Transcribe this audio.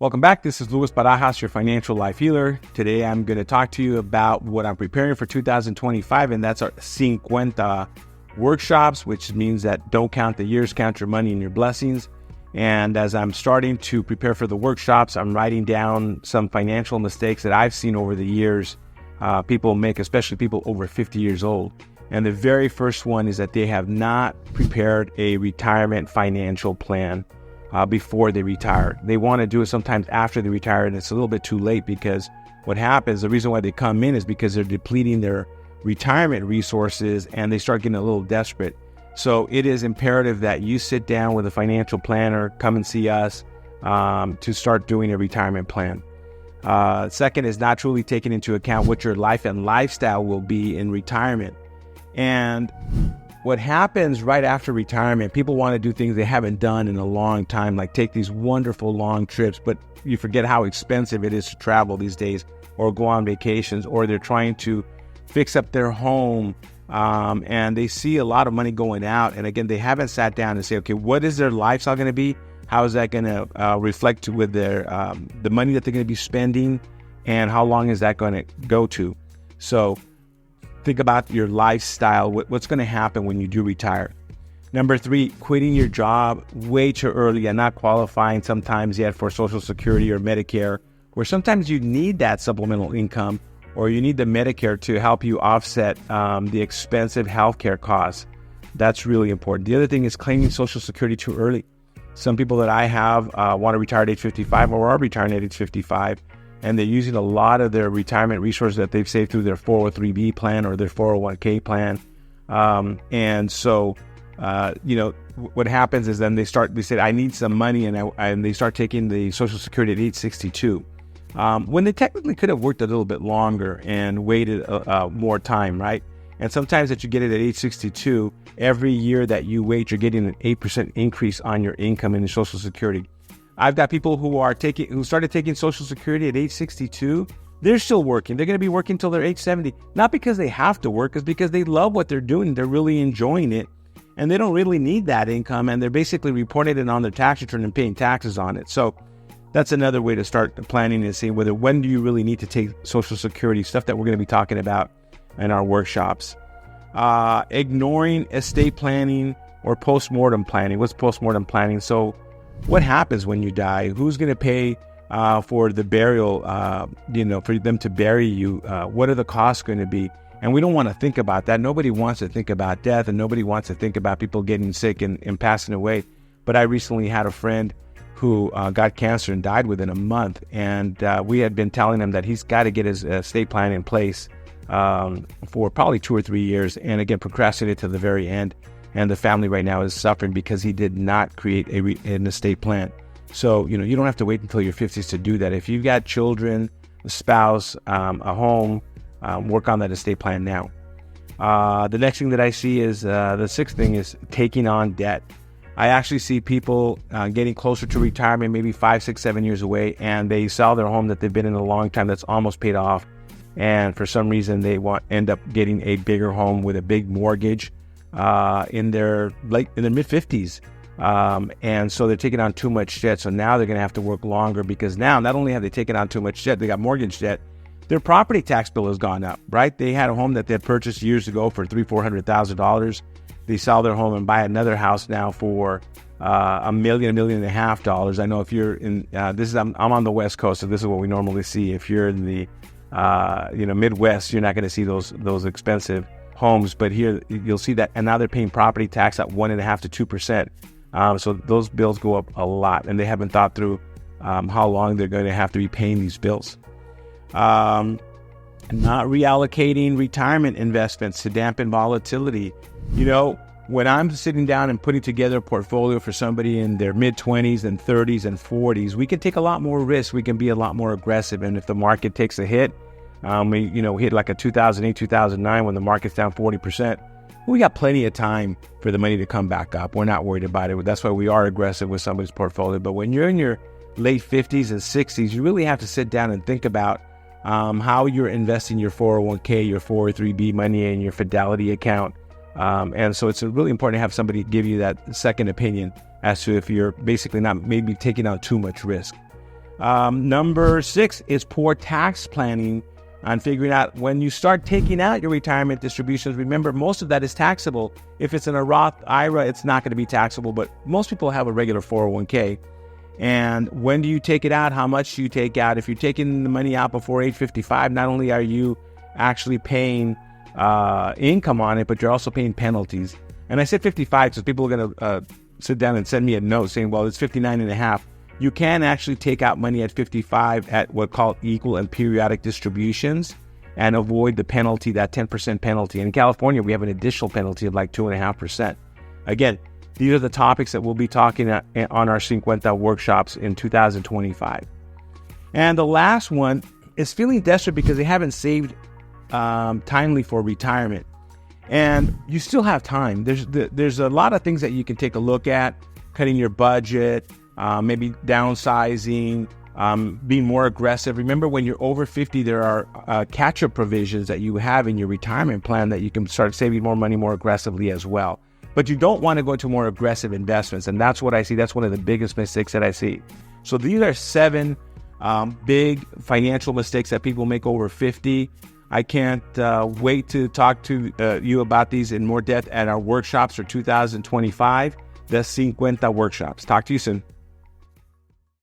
Welcome back. This is Barajas, your financial life healer. Today, I'm going to talk to you about what I'm preparing for 2025, and that's our Sin Cuenta Workshops, which means that don't count the years, count your money and your blessings. And as I'm starting to prepare for the workshops, I'm writing down some financial mistakes that I've seen over the years people make, especially people over 50 years old. And the very first one is that they have not prepared a retirement financial plan before they retire. They want to do it sometimes after they retire, and it's a little bit too late, because what happens, the reason why they come in is because they're depleting their retirement resources and they start getting a little desperate. So it is imperative that you sit down with a financial planner, come and see us to start doing a retirement plan. Second is not truly taking into account what your life and lifestyle will be in retirement. And what happens right after retirement, people want to do things they haven't done in a long time, like take these wonderful long trips, but you forget how expensive it is to travel these days, or go on vacations, or they're trying to fix up their home, and they see a lot of money going out. And again, they haven't sat down and say, okay, what is their lifestyle going to be? How is that going to reflect with their the money that they're going to be spending, and how long is that going to go to? So think about your lifestyle, what's going to happen when you do retire. Number 3, quitting your job way too early and not qualifying sometimes yet for Social Security or Medicare, where sometimes you need that supplemental income, or you need the Medicare to help you offset the expensive healthcare costs. That's really important. The other thing is claiming Social Security too early. Some people that I have want to retire at age 55 or are retiring at age 55, and they're using a lot of their retirement resources that they've saved through their 403b plan or their 401k plan. And so, what happens is then they say, I need some money, and they start taking the Social Security at age 62. When they technically could have worked a little bit longer and waited more time, right? And sometimes that you get it at age 62, every year that you wait, you're getting an 8% increase on your income in the Social Security. I've got people who started taking Social Security at age 62. They're still working. They're going to be working until they're age 70. Not because they have to work, it's because they love what they're doing. They're really enjoying it, and they don't really need that income, and they're basically reporting it on their tax return and paying taxes on it. So that's another way to start planning, and seeing when do you really need to take Social Security, stuff that we're going to be talking about in our workshops. Ignoring estate planning or postmortem planning. What's postmortem planning? So what happens when you die? Who's going to pay for the burial, for them to bury you? What are the costs going to be? And we don't want to think about that. Nobody wants to think about death, and nobody wants to think about people getting sick and passing away. But I recently had a friend who got cancer and died within a month. And we had been telling him that he's got to get his estate plan in place for probably 2 or 3 years. And again, procrastinated to the very end. And the family right now is suffering because he did not create an estate plan. So, you don't have to wait until your 50s to do that. If you've got children, a spouse, a home, work on that estate plan now. The next thing that I see is the 6th thing is taking on debt. I actually see people getting closer to retirement, maybe 5, 6, 7 years away, and they sell their home that they've been in a long time that's almost paid off. And for some reason, they end up getting a bigger home with a big mortgage in their mid-50s. And so they're taking on too much debt. So now they're going to have to work longer, because now not only have they taken on too much debt, they got mortgage debt, their property tax bill has gone up, right? They had a home that they had purchased years ago for $300,000-$400,000. They sell their home and buy another house now for $1 million, $1.5 million. I know if you're in, I'm on the West Coast, so this is what we normally see. If you're in the, Midwest, you're not going to see those expensive homes, but here you'll see that. And now they're paying property tax at 1.5% to 2%. So those bills go up a lot, and they haven't thought through how long they're going to have to be paying these bills. Not reallocating retirement investments to dampen volatility. When I'm sitting down and putting together a portfolio for somebody in their mid-20s and 30s and 40s, we can take a lot more risk. We can be a lot more aggressive. And if the market takes a hit, we hit like a 2008, 2009 when the market's down 40%, we got plenty of time for the money to come back up. We're not worried about it. That's why we are aggressive with somebody's portfolio. But when you're in your late 50s and 60s, you really have to sit down and think about how you're investing your 401k, your 403b money, and your Fidelity account. And so it's really important to have somebody give you that second opinion as to if you're basically not maybe taking out too much risk. Number 6 is poor tax planning on figuring out when you start taking out your retirement distributions. Remember, most of that is taxable. If it's in a Roth IRA, it's not going to be taxable, but most people have a regular 401k. And when do you take it out? How much do you take out? If you're taking the money out before age 55, not only are you actually paying income on it, but you're also paying penalties. And I said 55 because people are going to sit down and send me a note saying, well, it's 59 and a half. You can actually take out money at 55 at what called equal and periodic distributions and avoid the penalty, that 10% penalty. In California, we have an additional penalty of like 2.5%. Again, these are the topics that we'll be talking on our Sin Cuenta workshops in 2025. And the last one is feeling desperate because they haven't saved timely for retirement. And you still have time. There's a lot of things that you can take a look at: cutting your budget, maybe downsizing, being more aggressive. Remember, when you're over 50, there are catch-up provisions that you have in your retirement plan that you can start saving more money more aggressively as well. But you don't want to go into more aggressive investments, and that's what I see. That's one of the biggest mistakes that I see. So these are 7 big financial mistakes that people make over 50. I can't wait to talk to you about these in more depth at our workshops for 2025, the Sin Cuenta Workshops. Talk to you soon.